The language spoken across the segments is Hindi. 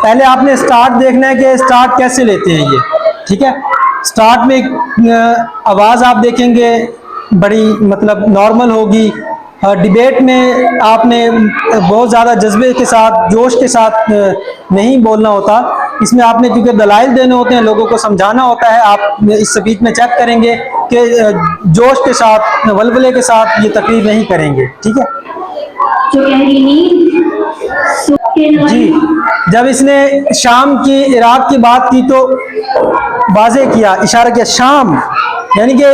पहले आपने स्टार्ट देखना है कि स्टार्ट कैसे लेते हैं ये, ठीक है। स्टार्ट में आवाज़ आप देखेंगे बड़ी मतलब नॉर्मल होगी। डिबेट में आपने बहुत ज़्यादा जज्बे के साथ जोश के साथ नहीं बोलना होता। इसमें आपने क्योंकि दलाइल देने होते हैं, लोगों को समझाना होता है। आप इस स्पीच में चेक करेंगे कि जोश के साथ वलवले के साथ ये तकरीर नहीं करेंगे, ठीक है जी। जब इसने शाम की इराक की बात की तो वाज़े किया, इशारा किया शाम, यानी कि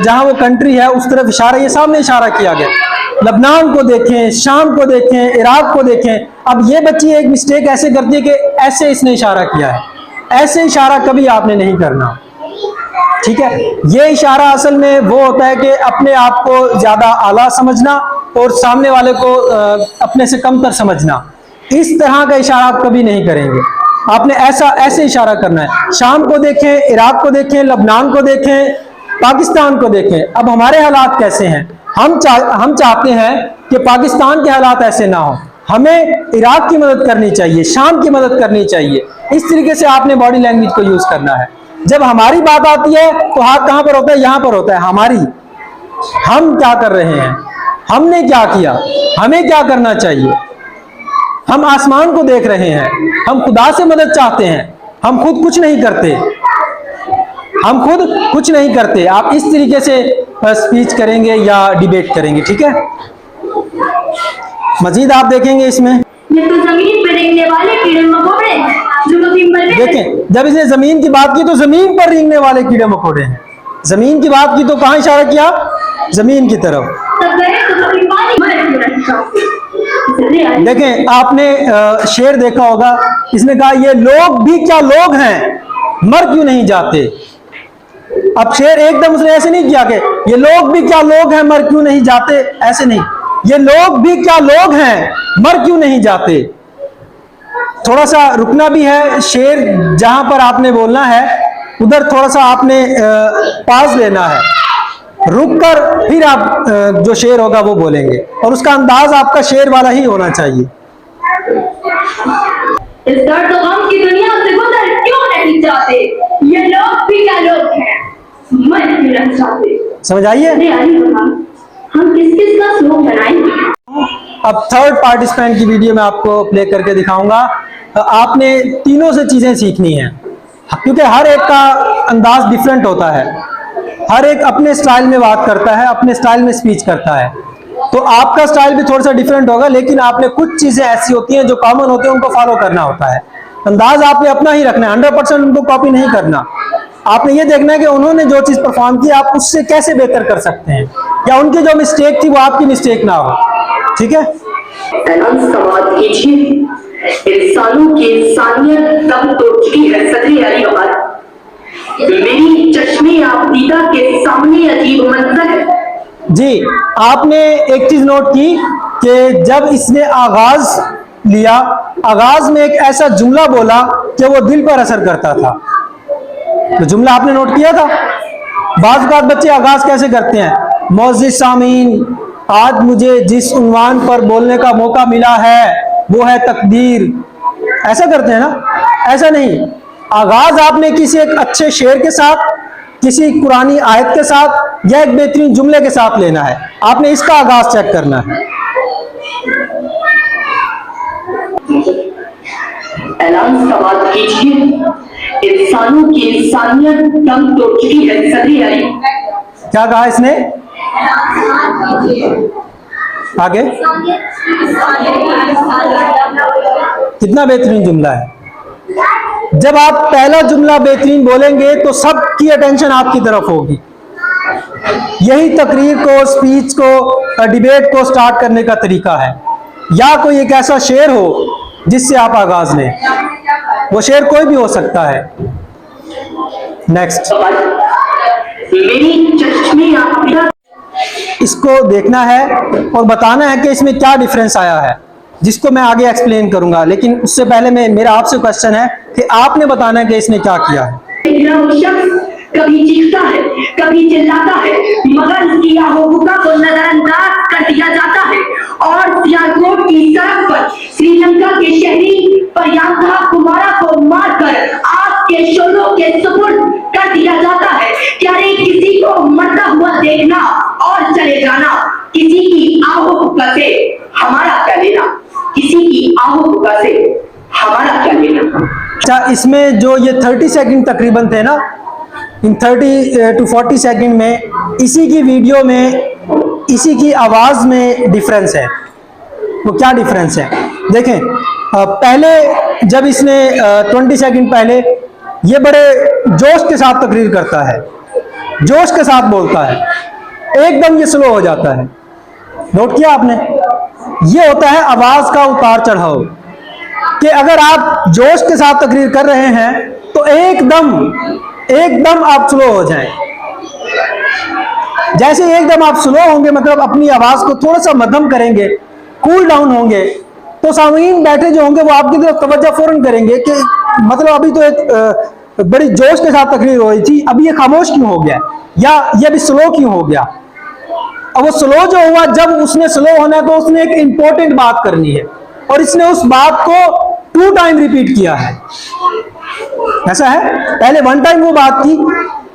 जहां वो कंट्री है उस तरफ इशारा, ये सामने इशारा किया गया। लबनान को देखें, शाम को देखें, इराक को देखें। अब ये बच्ची एक मिस्टेक ऐसे करती है कि ऐसे इसने इशारा किया है, ऐसे इशारा कभी आपने नहीं करना, ठीक है। ये इशारा असल में वो होता है कि अपने आप को ज़्यादा आला समझना और सामने वाले को अपने से कमतर समझना। इस तरह का इशारा आप कभी नहीं करेंगे। आपने ऐसे इशारा करना है। शाम को देखें, इराक को देखें, लबनान को देखें, पाकिस्तान को देखें। अब हमारे हालात कैसे हैं? हम चाहते हैं कि पाकिस्तान के हालात ऐसे ना हो। हमें इराक की मदद करनी चाहिए, शाम की मदद करनी चाहिए। इस तरीके से आपने बॉडी लैंग्वेज को यूज करना है। जब हमारी बात आती है तो हाथ कहां पर होता है? यहां पर होता है। हमारी, हम क्या कर रहे हैं, हमने क्या किया, हमें क्या करना चाहिए। हम आसमान को देख रहे हैं, हम खुदा से मदद चाहते हैं, हम खुद कुछ नहीं करते, हम खुद कुछ नहीं करते। आप इस तरीके से स्पीच करेंगे या डिबेट करेंगे, ठीक है। मजीद आप देखेंगे इसमें, ये तो जमीन पर रेंगने वाले कीड़े मकोड़े जो देखें, जब इसने जमीन की बात की तो जमीन पर रेंगने वाले कीड़े मकोड़े हैं। जमीन की बात की तो कहां इशारा किया? जमीन की तरफ। देखें, आपने शेर देखा होगा, इसने कहा ये लोग भी क्या लोग हैं, मर क्यों नहीं जाते। अब शेर एकदम उसने ऐसे नहीं किया कि ये लोग भी क्या लोग हैं, मर क्यों नहीं जाते, ऐसे नहीं। ये लोग भी क्या लोग हैं, मर क्यों नहीं जाते। थोड़ा सा रुकना भी है। शेर जहां पर आपने बोलना है उधर थोड़ा सा आपने पास लेना है, रुक कर फिर आप जो शेर होगा वो बोलेंगे, और उसका अंदाज आपका शेर वाला ही होना चाहिए। इस दर्द गम की दुनिया से गुजर क्यों नहीं जाते, ये लोग भी क्या लोग हैं, मर क्यों नहीं जाते। समझ आइए। हम किस किस का स्लोग बनाएंगे। अब थर्ड पार्टिसिपेंट की वीडियो मैं आपको प्ले करके दिखाऊंगा। आपने तीनों से चीजें सीखनी है, क्योंकि हर एक का अंदाज डिफरेंट होता है। हर एक अपने स्टाइल में बात करता है, अपने स्टाइल में स्पीच करता है। तो आपका स्टाइल भी थोड़ा सा डिफरेंट होगा, लेकिन आपने कुछ चीजें ऐसी होती हैं जो कॉमन होती हैं, उनको फॉलो करना होता है। अंदाज आपने अपना ही रखना है, 100% उनको कॉपी नहीं करना। आपने ये देखना है कि उन्होंने जो चीज परफॉर्म की आप उससे कैसे बेहतर कर सकते हैं, या उनकी जो मिस्टेक थी वो आपकी मिस्टेक ना हो, ठीक है। समाज कीजिए, इंसानों की इंसानियत दम तोड़ चुकी है। सदरे अली आबाद, मेरी चश्मे आपदीदा के सामने अजीब मंजर है। जी, आपने एक चीज नोट की कि जब इसने आगाज लिया, आगाज में एक ऐसा जुमला बोला कि वो दिल पर असर करता था। तो जुमला आपने नोट किया था। बाज़ बात बच्चे आगाज कैसे करते हैं? मोअज़्ज़िज़ सामीन, आज मुझे जिस उन्वान पर बोलने का मौका मिला है वो है तकदीर। ऐसा करते हैं ना? ऐसा नहीं। आगाज आपने किसी एक अच्छे शेर के साथ, किसी कुरानी आयत के साथ या एक बेहतरीन जुमले के साथ लेना है। आपने इसका आगाज चेक करना है। ऐलान समाप्त कीजिए, इंसानों की इंसानियत दम तोड़ चुकी है। सदरे अली, क्या कहा इसने? आगे कितना बेहतरीन जुमला है। जब आप पहला जुमला बेहतरीन बोलेंगे तो सबकी अटेंशन आपकी तरफ होगी। यही तकरीर को, स्पीच को, डिबेट को स्टार्ट करने का तरीका है। या कोई एक ऐसा शेर हो जिससे आप आगाज लें, वो शेर कोई भी हो सकता है। नेक्स्ट, मेरी चश्मे आपदीदा, इसको देखना है और बताना है कि इसमें क्या डिफरेंस आया है, जिसको मैं आगे एक्सप्लेन करूंगा। लेकिन उससे पहले मेरा आपसे क्वेश्चन है कि आपने बताना है कि इसने क्या किया है। कभी चीखता है, कभी चिल्लाता है, मगर किया हुआ को नजरअंदाज कर दिया जाता है और सियालकोट की सड़क पर श्रीलंका के शहरी प्रियंका कुमारा को मारकर आग के शोलों के सुपुर्द कर दिया जाता है। क्या रे किसी को मरता हुआ देखना और चले जाना, किसी की आहो हुक्का से हमारा क्या लेना, किसी की आहो हुक्का से हमारा क्या लेना। अच्छा, इसमें जो ये 30 सेकंड तकरीबन थे ना, इन 30 to 40 सेकंड में इसी की वीडियो में इसी की आवाज़ में डिफरेंस है। वो क्या डिफरेंस है देखें। पहले जब इसने 20 सेकंड पहले ये बड़े जोश के साथ तकरीर करता है, जोश के साथ बोलता है, एकदम ये स्लो हो जाता है। नोट किया आपने? ये होता है आवाज़ का उतार चढ़ाव, कि अगर आप जोश के साथ तकरीर कर रहे हैं तो एकदम आप स्लो हो जाएं। जैसे एकदम आप स्लो होंगे, मतलब अपनी आवाज को थोड़ा सा मध्यम करेंगे, कूल डाउन होंगे, तो सामईन बैठे जो होंगे वो आपकी तरफ तवज्जो फौरन करेंगे कि मतलब अभी तो एक बड़ी जोश के साथ तकरीर हो रही थी, अभी ये खामोश क्यों हो गया, या ये अभी स्लो क्यों हो गया। अब वो स्लो जो हुआ, जब उसने स्लो होना है तो उसने एक इंपॉर्टेंट बात करनी है और इसने उस बात को 2 टाइम रिपीट किया है। ऐसा है, पहले 1 टाइम वो बात की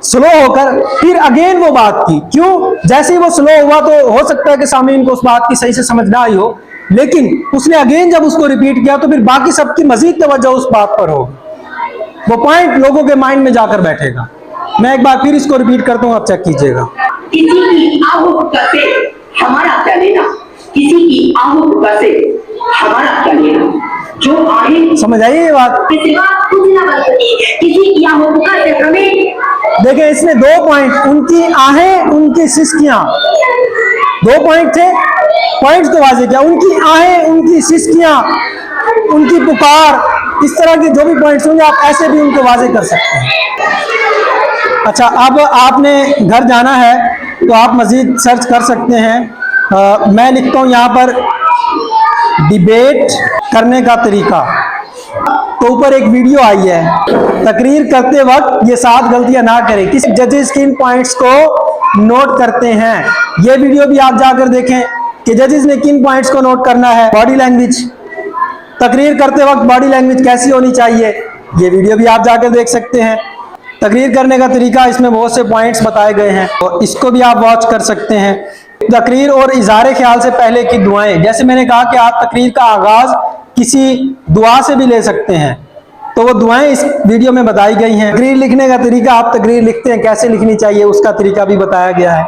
स्लो होकर, फिर अगेन वो बात की। क्यों? जैसे ही वो स्लो हुआ तो हो सकता है कि सामने इनको उस बात की सही से समझ ना आई हो, लेकिन उसने अगेन जब उसको रिपीट किया तो फिर बाकी सबकी मजीद तवज्जो उस बात पर होगी, वो पॉइंट लोगों के माइंड में जाकर बैठेगा। मैं एक बार फिर इसको रिपीट करता हूं, आप चेक कीजिएगा। किसी की आहो हुक्का से हमारा क्या लेना, किसी की आहो हुक्का से हमारा क्या लेना। जो आहे समझ आई ये बात? किसी बात कुछ ना बन सकी, किसी की आहो हुक्का से हमें। देखिए इसमें 2 पॉइंट, उनकी आहें उनकी सिसकियां, 2 पॉइंट थे, पॉइंट्स तो वाजे क्या, उनकी आहें उनकी सिसकियां, उनकी पुकार, इस तरह के जो भी पॉइंट्स होंगे आप ऐसे भी उनको वाजे कर सकते हैं। अच्छा, अब आपने घर जाना है तो आप मजीद सर्च कर सकते हैं। मैं लिखता हूं यहाँ पर डिबेट करने का तरीका, तो ऊपर एक वीडियो आई है। तकरीर करते वक्त ये 7 गलतियां ना करें, किस जजेस किन पॉइंट्स को नोट करते हैं। ये वीडियो भी आप जाकर देखें कि जजेस ने किन पॉइंट्स को नोट करना है। बॉडी लैंग्वेज, तकरीर करते वक्त बॉडी लैंग्वेज कैसी होनी चाहिए, ये वीडियो भी आप जाकर देख सकते हैं। तकरीर करने का तरीका, इसमें बहुत से पॉइंट्स बताए गए हैं, तो इसको भी आप वॉच कर सकते हैं। तकरीर और इज़हार ख्याल से पहले की दुआएं, जैसे मैंने कहा कि आप तकरीर का आगाज किसी दुआ से भी ले सकते हैं, तो वो दुआएं इस वीडियो में बताई गई हैं। तकरीर लिखने का तरीका, आप तकरीर लिखते हैं कैसे लिखनी चाहिए उसका तरीका भी बताया गया है।